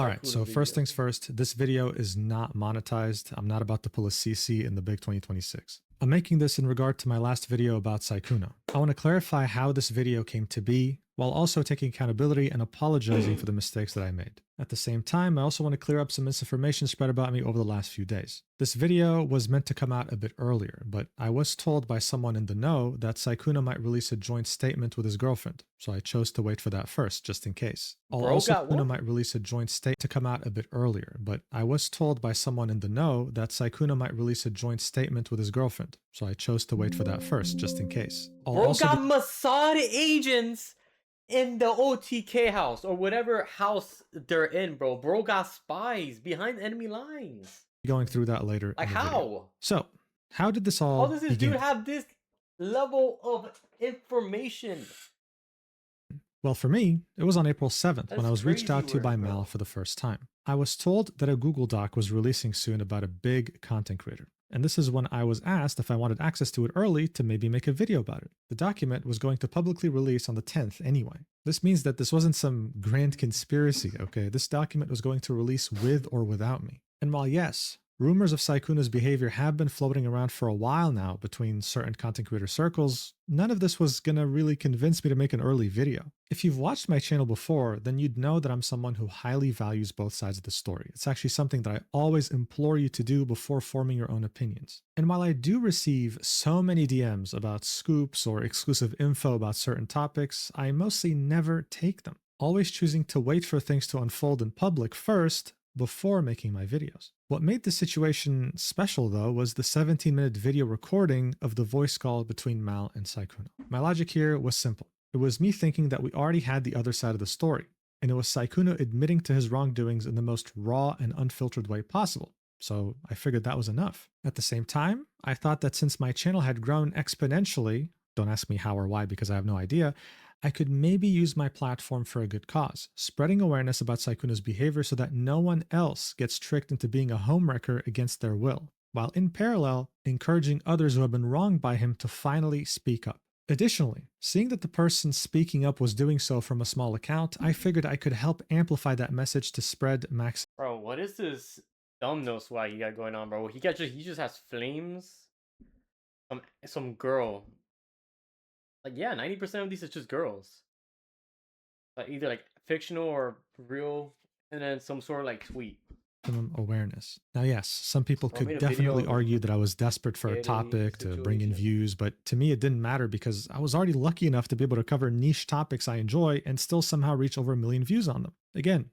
Alright, so first things first, this video is not monetized. I'm not about to pull a CC in the big 2026. I'm making this in regard to my last video about Sykkuno. I want to clarify how this video came to be, while also taking accountability and apologizing for the mistakes that I made. At the same time, I also want to clear up some misinformation spread about me over the last few days. This video was meant to come out a bit earlier, but I was told by someone in the know that Sykkuno might release a joint statement with his girlfriend, so I chose to wait for that first, just in case. Sykkuno might release a joint statement to come out a bit earlier, but I was told by someone in the know that Sykkuno might release a joint statement with his girlfriend, so I chose to wait for that first, just in case. Bro got Mossad agents in the OTK house or whatever house they're in, bro. Bro got spies behind enemy lines. Going through that later. Like how? Video. So, how did this all How does this dude have this level of information? Well, for me, it was on April 7th when I was reached out to by Mal for the first time. I was told that a Google Doc was releasing soon about a big content creator. And this is when I was asked if I wanted access to it early to maybe make a video about it. The document was going to publicly release on the 10th anyway. This means that this wasn't some grand conspiracy, okay? This document was going to release with or without me. And while yes, rumors of Sykkuno's behavior have been floating around for a while now between certain content creator circles, none of this was gonna really convince me to make an early video. If you've watched my channel before, then you'd know that I'm someone who highly values both sides of the story. It's actually something that I always implore you to do before forming your own opinions. And while I do receive so many DMs about scoops or exclusive info about certain topics, I mostly never take them, always choosing to wait for things to unfold in public first before making my videos. What made the situation special though was the 17-minute video recording of the voice call between Mal and Sykkuno. My logic here was simple. It was me thinking that we already had the other side of the story, and it was Sykkuno admitting to his wrongdoings in the most raw and unfiltered way possible. So I figured that was enough. At the same time, I thought that since my channel had grown exponentially, don't ask me how or why because I have no idea, I could maybe use my platform for a good cause, spreading awareness about Sykkuno's behavior so that no one else gets tricked into being a homewrecker against their will, while in parallel, encouraging others who have been wronged by him to finally speak up. Additionally, seeing that the person speaking up was doing so from a small account, I figured I could help amplify that message to spread max. Bro, what is this dumb no swag you got going on, bro? He just has flames. Some girl. Like, yeah, 90% of these is just girls. Like, either like fictional or real, and then some sort of like tweet. Awareness. Now, yes, some people could definitely argue that I was desperate for a topic to bring in views, but to me it didn't matter because I was already lucky enough to be able to cover niche topics I enjoy and still somehow reach over 1 million views on them. Again,